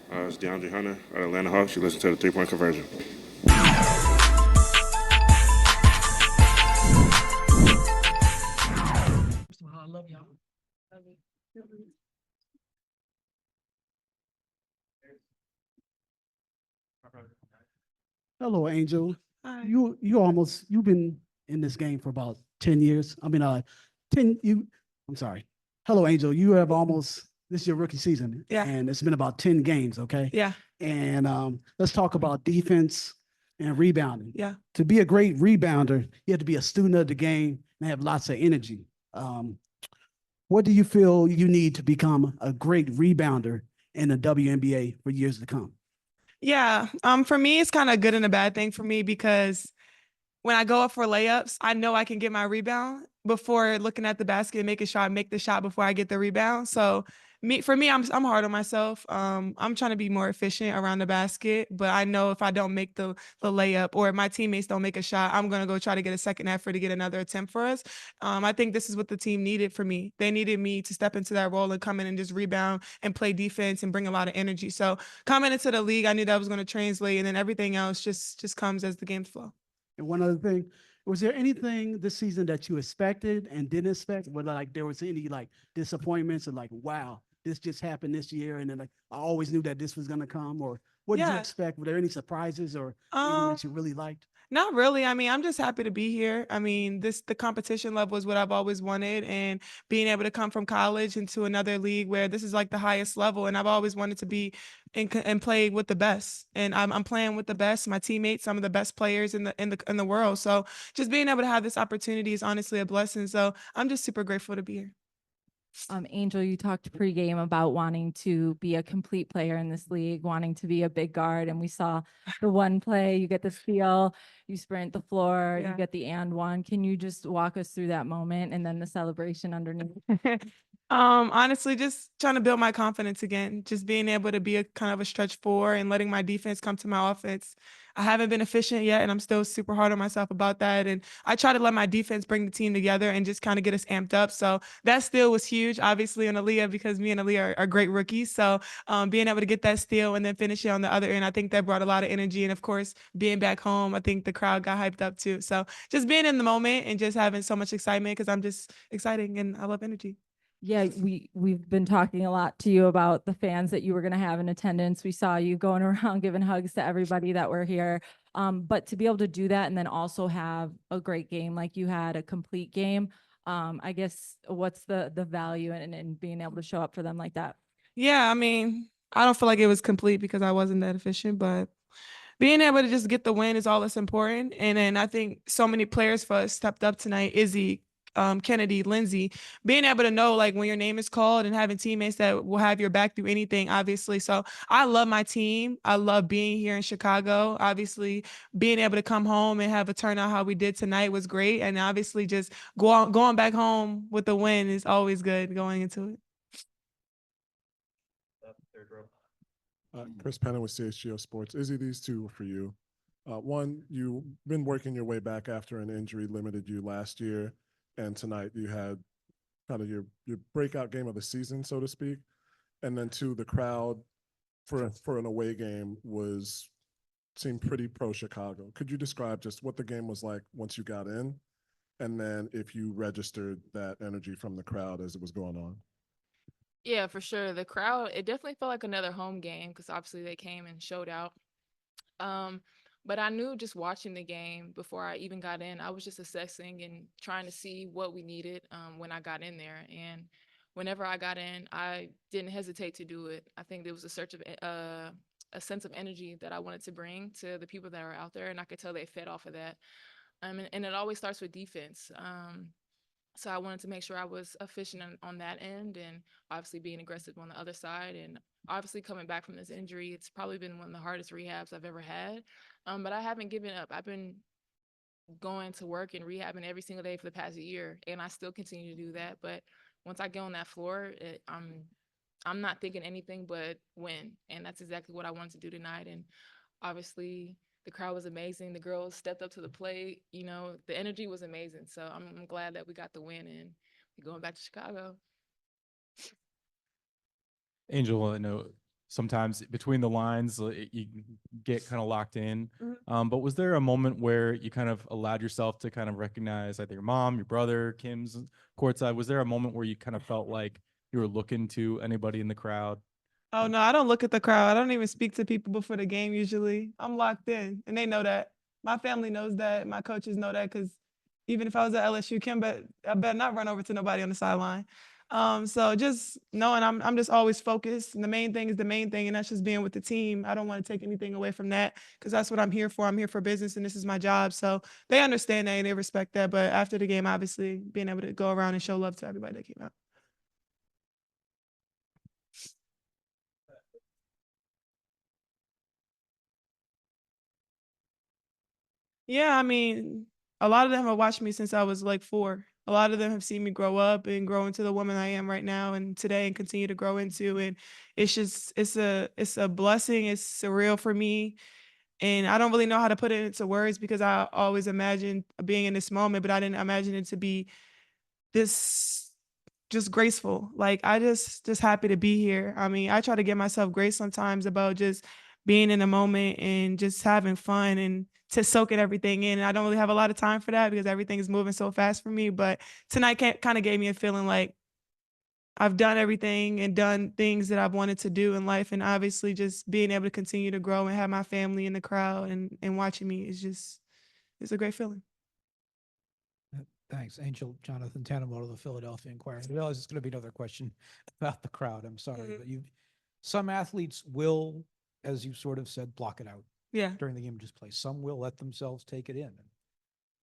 It's DeAndre Hunter at Atlanta Hawks. You listen to the three-point conversion. First of all, I love y'all. Hello, Angel. Hi. You've been in this game for about 10 years. I mean, 10 you I'm sorry. Hello, Angel. You have almost this is your rookie season. Yeah. And it's been about 10 games, okay? Yeah. And let's talk about defense and rebounding. Yeah. To be a great rebounder, you have to be a student of the game and have lots of energy. What do you feel you need to become a great rebounder in the WNBA for years to come? Yeah. For me, it's kind of a good and a bad thing for me because when I go up for layups, I know I can get my rebound before looking at the basket and making sure I make the shot before I get the rebound. So for me, I'm hard on myself. I'm trying to be more efficient around the basket, but I know if I don't make the layup or if my teammates don't make a shot, I'm gonna go try to get a second effort to get another attempt for us. I think this is what the team needed for me. They needed me to step into that role and come in and just rebound and play defense and bring a lot of energy. So coming into the league, I knew that was going to translate, and then everything else just comes as the games flow. And one other thing, was there anything this season that you expected and didn't expect? Whether like there was any like disappointments or like, wow, this just happened this year, and then like I always knew that this was gonna come, or what did you Yeah. expect? Were there any surprises or anything that you really liked? Not really. I mean, I'm just happy to be here. I mean, the competition level is what I've always wanted, and being able to come from college into another league where this is like the highest level, and I've always wanted to be and play with the best. And I'm playing with the best. My teammates, some of the best players in the world. So just being able to have this opportunity is honestly a blessing. So I'm just super grateful to be here. Angel, you talked pregame about wanting to be a complete player in this league, wanting to be a big guard. And we saw the one play, you get the steal, you sprint the floor, Yeah. you get the and one. Can you just walk us through that moment and then the celebration underneath? Honestly, just trying to build my confidence again, just being able to be a kind of a stretch four and letting my defense come to my offense. I haven't been efficient yet, and I'm still super hard on myself about that. And I try to let my defense bring the team together and just kind of get us amped up. So that steal was huge, obviously, on Aaliyah because me and Aaliyah are great rookies. So being able to get that steal and then finish it on the other end, I think that brought a lot of energy. And of course, being back home, I think the crowd got hyped up too. So just being in the moment and just having so much excitement because I'm just exciting and I love energy. Yeah, we've been talking a lot to you about the fans that you were going to have in attendance. We saw you going around giving hugs to everybody that were here. But to be able to do that and then also have a great game like you had, a complete game, I guess what's the value in being able to show up for them like that? Yeah, I mean, I don't feel like it was complete because I wasn't that efficient, but being able to just get the win is all that's important. And then I think so many players for us stepped up tonight. Izzy, Kennedy, Lindsay, being able to know like when your name is called and having teammates that will have your back through anything, obviously. So I love my team. I love being here in Chicago. Obviously, being able to come home and have a turnout how we did tonight was great. And obviously, just going back home with the win is always good going into it. Chris Penna with CHGO Sports. Izzy, these two are for you. One, you've been working your way back after an injury limited you last year, and tonight you had kind of your breakout game of the season, so to speak. And then two, the crowd for an away game seemed pretty pro Chicago. Could you describe just what the game was like once you got in, and then if you registered that energy from the crowd as it was going on? Yeah, for sure. The crowd, it definitely felt like another home game because obviously they came and showed out. Um, but I knew just watching the game before I even got in, I was just assessing and trying to see what we needed when I got in there. And whenever I got in, I didn't hesitate to do it. I think there was a sense of energy that I wanted to bring to the people that are out there, and I could tell they fed off of that. And it always starts with defense. So I wanted to make sure I was efficient on that end and obviously being aggressive on the other side. And obviously coming back from this injury, it's probably been one of the hardest rehabs I've ever had. But I haven't given up. I've been going to work and rehabbing every single day for the past year, and I still continue to do that. But once I get on that floor, I'm not thinking anything but win. And that's exactly what I wanted to do tonight. And obviously the crowd was amazing. The girls stepped up to the plate. You know, the energy was amazing. So I'm glad that we got the win and we're going back to Chicago. Angel, I know sometimes between the lines, you get kind of locked in. Mhm. But was there a moment where you kind of allowed yourself to kind of recognize either your mom, your brother, Kim's courtside? Was there a moment where you kind of felt like you were looking to anybody in the crowd? Oh no, I don't look at the crowd. I don't even speak to people before the game usually. I'm locked in, and they know that. My family knows that. My coaches know that because even if I was at LSU, I better not run over to nobody on the sideline. So just knowing I'm just always focused, and the main thing is the main thing, and that's just being with the team. I don't want to take anything away from that because that's what I'm here for. I'm here for business, and this is my job. So they understand that and they respect that. But after the game, obviously, being able to go around and show love to everybody that came out. Yeah, I mean, a lot of them have watched me since I was like 4. A lot of them have seen me grow up and grow into the woman I am right now and today and continue to grow into. And it's just it's a blessing. It's surreal for me. And I don't really know how to put it into words because I always imagined being in this moment, but I didn't imagine it to be this just graceful. Like I just happy to be here. I mean, I try to give myself grace sometimes about just being in the moment and just having fun and to soaking everything in. And I don't really have a lot of time for that because everything is moving so fast for me. But tonight kind of gave me a feeling like I've done everything and done things that I've wanted to do in life. And obviously just being able to continue to grow and have my family in the crowd and watching me is just, it's a great feeling. Thanks, Angel Jonathan Tannenwald of the Philadelphia Inquirer. I realize it's going to be another question about the crowd. I'm sorry, Mhm. but some athletes will, as you sort of said, block it out Yeah. during the game of just play. Some will let themselves take it in.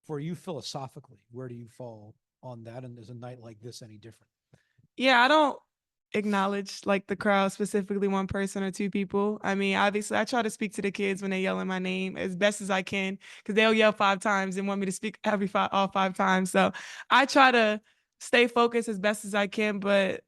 For you philosophically, where do you fall on that? And is a night like this any different? Yeah, I don't acknowledge like the crowd, specifically one person or 2 people. I mean, obviously I try to speak to the kids when they yell in my name as best as I can because they'll yell 5 times and want me to speak all 5 times. So I try to stay focused as best as I can, but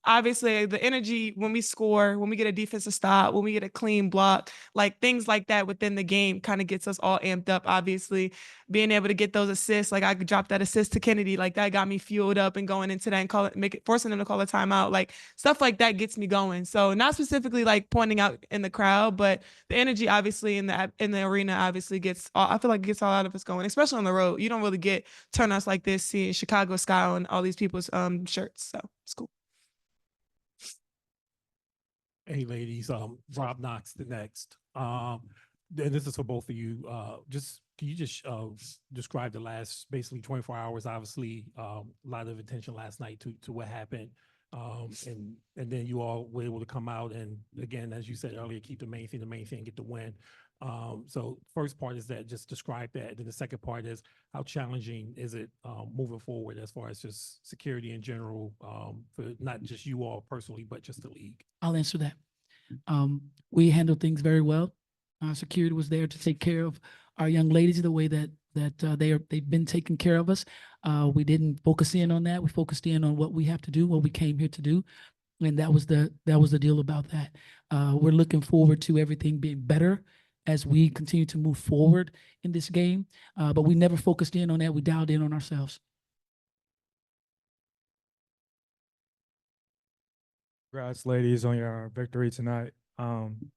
obviously the energy when we score, when we get a defensive stop, when we get a clean block, like things like that within the game kind of gets us all amped up. Obviously, being able to get those assists, like I could drop that assist to Kennedy, like that got me fueled up and going into that and forcing them to call a timeout, like stuff like that gets me going. So not specifically like pointing out in the crowd, but the energy obviously in the arena obviously I feel like it gets all out of us going, especially on the road. You don't really get turnouts like this seeing Chicago Sky on all these people's shirts, so it's cool. Hey, ladies, Rob Knox, the next. And this is for both of you. Can you just describe the last basically 24 hours? Obviously, a lot of attention last night to what happened. And then you all were able to come out and again, as you said earlier, keep the main thing, get the win. So first part is that just describe that. Then the second part is how challenging is it moving forward as far as just security in general for not just you all personally, but just the league? I'll answer that. We handled things very well. Security was there to take care of our young ladies the way that they've been taking care of us. We didn't focus in on that. We focused in on what we have to do, what we came here to do, and that was the deal about that. We're looking forward to everything being better as we continue to move forward in this game. But we never focused in on that. We dialed in on ourselves. Congrats, ladies, on your victory tonight.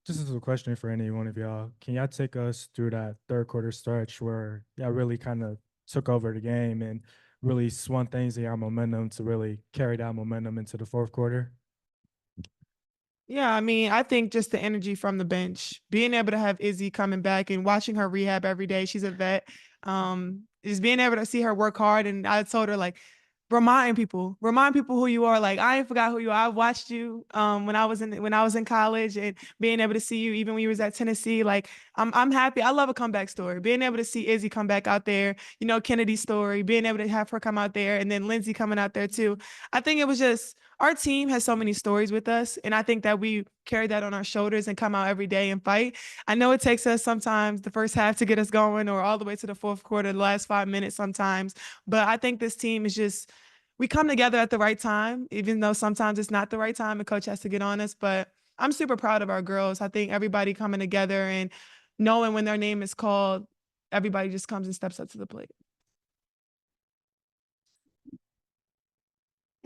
This is a question for any one of y'all. Can y'all take us through that third quarter stretch where y'all really kind of took over the game and really swung things in your momentum to really carry that momentum into the fourth quarter? Yeah, I mean, I think just the energy from the bench, being able to have Izzy coming back and watching her rehab every day. She's a vet. Just being able to see her work hard. And I told her, like, remind people who you are. Like, I ain't forgot who you are. I watched you when I was in college, and being able to see you even when you was at Tennessee. Like, I'm happy. I love a comeback story. Being able to see Izzy come back out there, Kennedy's story, being able to have her come out there, and then Lindsay coming out there too. I think it was just, our team has so many stories with us, and I think that we carry that on our shoulders and come out every day and fight. I know it takes us sometimes the first half to get us going, or all the way to the fourth quarter, the last 5 minutes sometimes. But I think this team is just, we come together at the right time, even though sometimes it's not the right time and coach has to get on us. But I'm super proud of our girls. I think everybody coming together and knowing when their name is called, everybody just comes and steps up to the plate.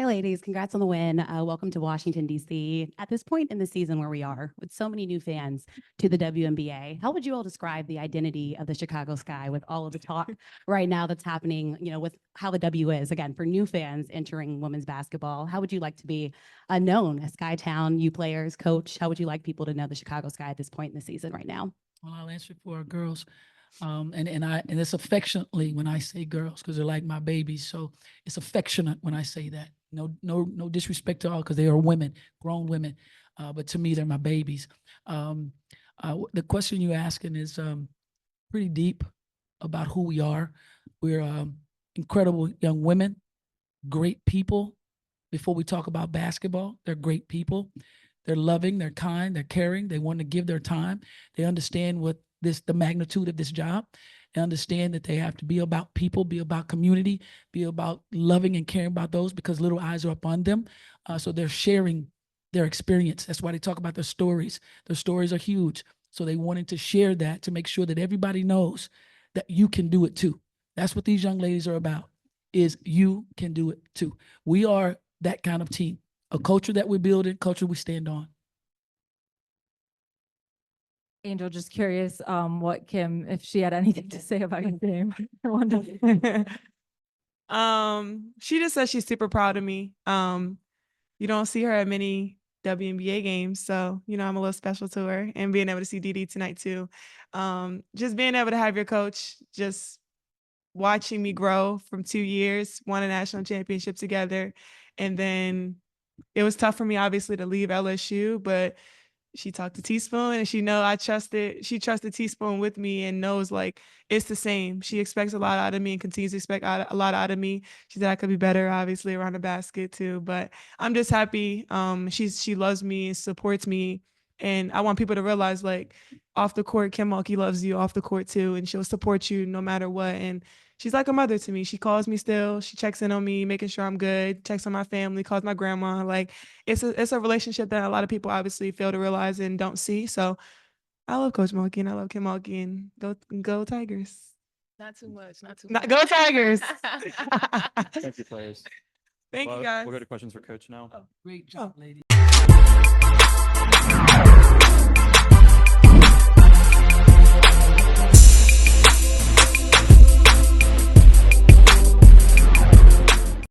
Hey, ladies, congrats on the win. Welcome to Washington, D.C. At this point in the season where we are, with so many new fans to the WNBA, how would you all describe the identity of the Chicago Sky with all of the talk right now that's happening, with how the W is, again, for new fans entering women's basketball? How would you like to be known as SkyTown, you players, coach? How would you like people to know the Chicago Sky at this point in the season right now? Well, I'll answer for our girls. And it's affectionately when I say girls, because they're like my babies. So it's affectionate when I say that. No disrespect to all, because they are women, grown women. But to me, they're my babies. The question you're asking is pretty deep about who we are. We're incredible young women, great people. Before we talk about basketball, they're great people. They're loving, they're kind, they're caring. They want to give their time. They understand the magnitude of this job. They understand that they have to be about people, be about community, be about loving and caring about those, because little eyes are upon them. So they're sharing their experience. That's why they talk about their stories. Their stories are huge. So they wanted to share that to make sure that everybody knows that you can do it too. That's what these young ladies are about, is you can do it too. We are that kind of team, a culture that we're building, culture we stand on. Angel, just curious, what Kim, if she had anything to say about your game. I wonder. She just says she's super proud of me. You don't see her at many WNBA games, so I'm a little special to her, and being able to see Dee tonight too. Just being able to have your coach just watching me grow from 2 years, won a national championship together, and then it was tough for me obviously to leave LSU, but she talked to Teaspoon and she trusted Teaspoon with me and knows like it's the same. She expects a lot out of me and continues to expect a lot out of me. She said I could be better obviously around the basket too, but I'm just happy. She loves me, supports me, and I want people to realize like off the court, Kim Mulkey loves you off the court too, and she'll support you no matter what. And she's like a mother to me. She calls me still. She checks in on me, making sure I'm good, checks on my family, calls my grandma. Like it's a relationship that a lot of people obviously fail to realize and don't see. So I love Coach Mulkey and I love Kim Mulkey, and go Tigers. Not too much. Not too much. Go Tigers. Thank you, players. Thank you, Well, guys. We'll go to questions for Coach now. Great job, ladies.